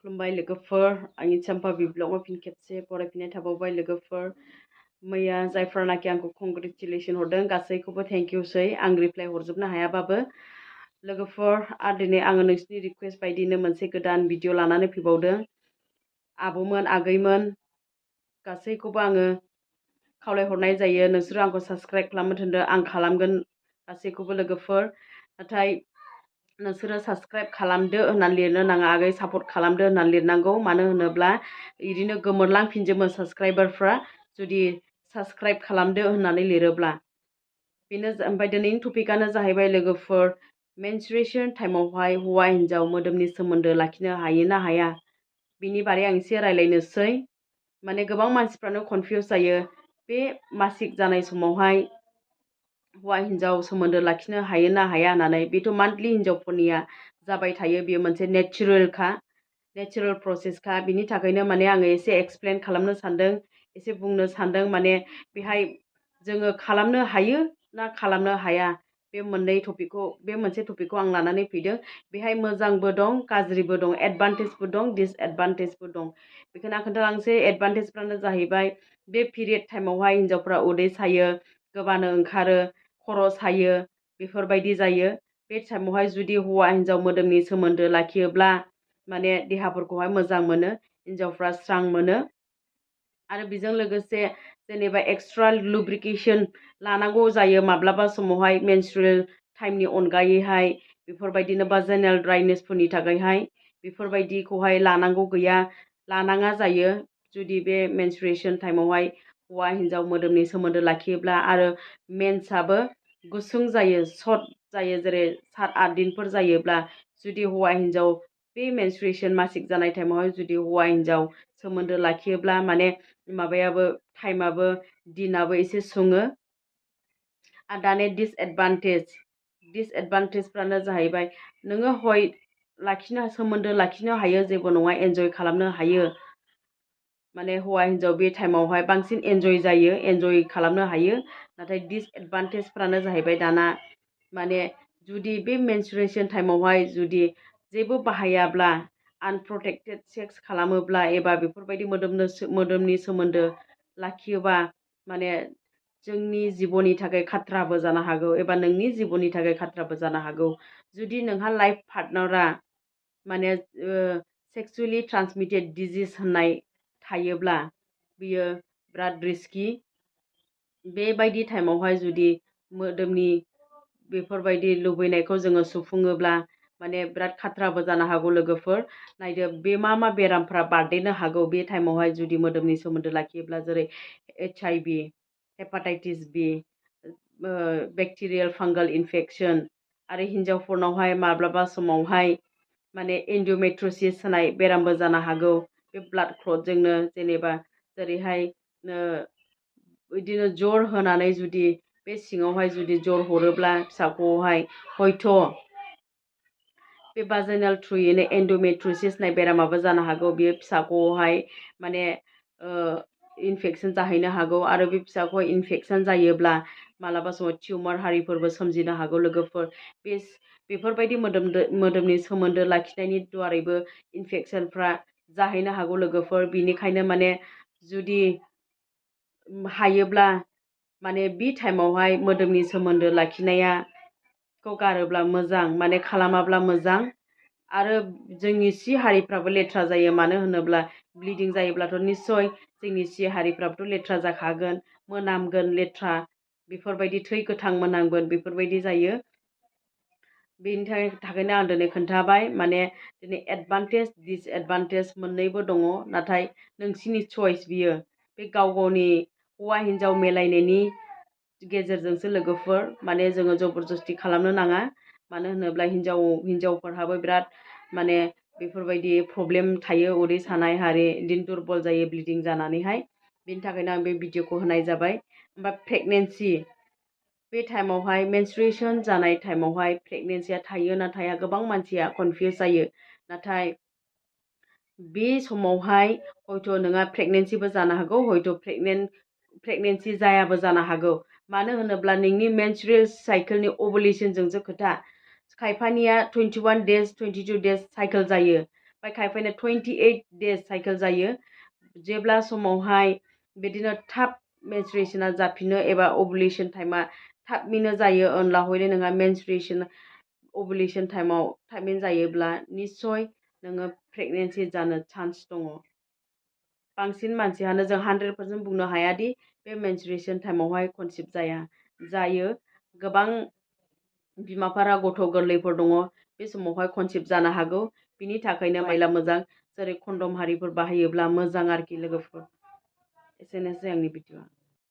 खुलुमबाय लोगोफोर आंनि चम्पा ब्लगाव फिन खेबसे फरायफिननाय थाबावबाय लोगोफोर मैया जायफोरनाखि आंखौ कंग्रेचुलेसन हरदों गासैखौबो थेंक इउसै आं रिप्लाय हरजोबनो हायाबाबो लोगोफोर दिनै आङो नोंसिनि रिक्वेस्ट बायदिनो मोनसे गोदान भिडिअ लानानै फैबावदों आब'मोन आगैमोन गासैखौबो आङो खावलायहरनाय जायो नोंसोरो आंखौ साबस्क्राइब खालामनो थिनदों आं खालामगोन गासैखौबो लोगोफोर नाथाय नोंसोरो साबस्क्राइब खालामदो होननानै लिरनो नाङा आगै सापर्ट खालामदो होननानै लिरनांगौ मानो होनोब्ला इदिनो गोमोरलांफिनजोबो साबस्क्राइबारफ्रा जुदि साबस्क्राइब खालामदो होननानै लिरोब्ला बेनो ओमफ्राय दिनैनि टपिकआनो जाहैबाय लोगोफोर मेनस्ट्रुएशन टाइमावहाय हौवा हिन्जाव मोदोमनि सोमोन्दो लाखिनो हायो ना हाया बिनि बारै आं एसे रायलायनोसै माने गोबां मानसिफ्रानो कनफिउस जायो बे मासिक जानाय समावहाय हौवा हिन्जाव सोमोन्दो लाखिनो हायो ना हाया होननानै बेथ' मान्थलि हिन्जावफोरनिया जाबाय थायो बेयो मोनसे नेचारेल प्रसेसखा बिनि थाखायनो माने आङो एसे एक्सप्लेन खालामनो सानदों एसे बुंनो सानदों माने बेहाय जोङो खालामनो हायो ना खालामनो हाया बे मोनसे टपिकखौ आं लानानै फैदों बेहाय मोजांबो दं गाज्रिबो दं एडभान्टेजबो दं डिसएडभान्टेजबो दं बेखौनो आं खोन्थालांसै एडभान्टेजफ्रानो जाहैबाय बे पिरियड टाइमावहाय हिन्जावफ्रा उदै सायो गोबानो ओंखारो खर' सायो बेफोरबायदि जायो बे टाइमावहाय जुदि हौवा हिन्जाव मोदोमनि सोमोन्दो लाखियोब्ला माने देहाफोरखौहाय मोजां मोनो हिन्जावफ्रा स्रां मोनो आरो बेजों लोगोसे जेनेबा एक्सट्रा लुब्रिकेसन लानांगौ जायो माब्लाबा समावहाय मेनस्ट्रुएल टाइमनि अनगायैहाय बेफोरबायदिनो भाजाइनाल ड्राइनेसफोरनि थाखायहाय बेफोरबायदिखौहाय लानांगौ गैया लानाङा जायो जुदि बे मेनस्ट्रुएशन टाइमावहाय हौवा हिन्जाव मोदोमनि सोमोन्दो लाखियोब्ला आरो मेन्सआबो गुसुं जायो सर्ट जायो जेरै 7-8 दिनफोर जायोब्ला जुदि हौवा हिन्जाव बे मेनस्ट्रुएशन मासिक जानाय टाइमावहाय जुदि हौवा हिन्जाव सोमोन्दो लाखियोब्ला माने माबायाबो टाइमाबो दिनाबो एसे सुङो आरो दाने डिसएडभान्टेजफ्रानो जाहैबाय नोङो हय सोमोन्दो लाखिनो हायो जेबो नङा एन्जय खालामनो हायो माने हौवा हिन्जाव बे टाइमावहाय बांसिन एन्जय खालामनो हायो नाथाय डिसएडभान्टेजफ्रानो जाहैबाय दाना माने जुदि बे मेनस्ट्रुएशन टाइमावहाय जुदि जेबो बाहायाब्ला आनप्रटेक्टेड सेक्स खालामोब्ला एबा बेफोरबायदि मोदोमनि सोमोन्दो लाखियोबा माने जोंनि जिबननि थाखाय खाथ्राबो जानो हागौ एबा नोंनि जिबननि थाखाय खाथ्राबो जानो हागौ जुदि नोंहा लाइफ पार्टनारा माने सेक्सुवेलि ट्रान्समिटेड डिजिज होननाय थायोब्ला बियो बिराद रिस्कि बेबायदि टाइमावहाय जुदि मोदोमनि बेफोरबायदि लुबैनायखौ जोङो सुफुङोब्ला माने बिराद खाथ्राबो जानो हागौ लोगोफोर नायदो बे मा बेरामफ्रा बारदेरनो हागौ बे टाइमावहाय जुदि मोदोमनि सोमोन्दो लाखियोब्ला जेरै HIV hepatitis B bacterial फांगाल infection आरो हिन्जावफोरनावहाय माब्लाबा समावहाय माने एन्डोमेट्रियोसिस होनाय बेरामबो जानो हागौ बे ब्लाड क्लटजोंनो जेनेबा जेरैहाय बिदिनो जर होनानै जुदि बे सिङावहाय जुदि जर हरोब्ला फिसाखौहाय हयथ' बे भाजाइनाल थ्रुयैनो एन्डोमेट्रियोसिस होननाय बेरामाबो जानो हागौ बियो फिसाखौहाय माने इनफेक्सन जाहैनो हागौ आरो बे फिसाखौहाय इनफेक्सन जायोब्ला मालाबा समाव टिउमार हारिफोरबो सोमजिनो हागौ लोगोफोर बेफोरबायदि मोदोमनि सोमोन्दो लाखिनायनि दुवारैबो इनफेक्सनफ्रा जाहैनो हागौ लोगोफोर बिनिखायनो माने जुदि हायोब्ला माने बे टाइमावहाय मोदोमनि सोमोन्दो लाखिनायखौ गारोब्ला मोजां माने खालामाब्ला मोजां आरो जोंनि सि हारिफ्राबो लेथ्रा जायो मानो होनोब्ला ब्लिडिं जायोब्लाथ' निस्सय जोंनि सि हारिफ्राबोथ' लेथ्रा जाखागोन मोनामगोन लेथ्रा बेफोरबायदि थै गोथां मोनामगोन बेफोरबायदि जायो बेनि थाखायनो आं दिनै खोन्थाबाय माने दिनै एडभान्टेज डिसएडभान्टेज मोननैबो दङ नाथाय नोंसिनि चइस बियो बे गाव गावनि हौवा हिन्जाव मिलायनायनि गेजेरजोंसो लोगोफोर माने जोङो जबरदस्ति खालामनो नाङा मानो होनोब्ला हिन्जावफोरहाबो बिराद माने बेफोरबायदि प्रब्लेम थायो उदै सानाय हारि बिदिनो दुरबल जायो ब्लिडिं जानानैहाय बेनि थाखायनो आं बे भिडिअखौ होनाय जाबाय ओमफ्राय प्रेगनेन्सि बे टाइमावहाय मेनस्ट्रुएशन जानाय टाइमावहाय प्रेगनेन्सिया थायो ना थाया गोबां मानसिया कनफिउस जायो नाथाय बे समावहाय हयथ' नोंहा प्रेगनेन्सिबो जानो हागौ हयथ' प्रेगनेन्सि जायाबो जानो हागौ मानो होनोब्ला नोंनि मेनस्ट्रुएल साइकेलनि ओभुलेसनजोंसो खोथा खायफानिया 21 days 22 days साइकेल जायो ओमफ्राय खायफाना 28 days साइकेल जायो जेब्ला समावहाय बिदिनो थाब मेनस्ट्रुएशना जाफिनो एबा ओभुलेशन टाइमा थाबैनो जायो अब्ला हयले नोंहा मेनस्ट्रुएशन ओभुलेशन टाइमाव थाबैनो जायोब्ला निस्सय नोङो प्रेगनेन्सि जानो चान्स दङ। बांसिन मानसियानो जों 100% बुंनो हायादि बे मेनस्ट्रुएशन टाइमावहाय कनसिभ जायो गोबां बिमाफोरा गथ' गोरलैफोर दङ बे समावहाय कनसिभ जानो हागौ बिनि थाखायनो माइला मोजां जेरै कन्डम हारिफोर बाहायोब्ला मोजां आरोखि लोगोफोर एसेनोसै आंनि भिडिअ'आ।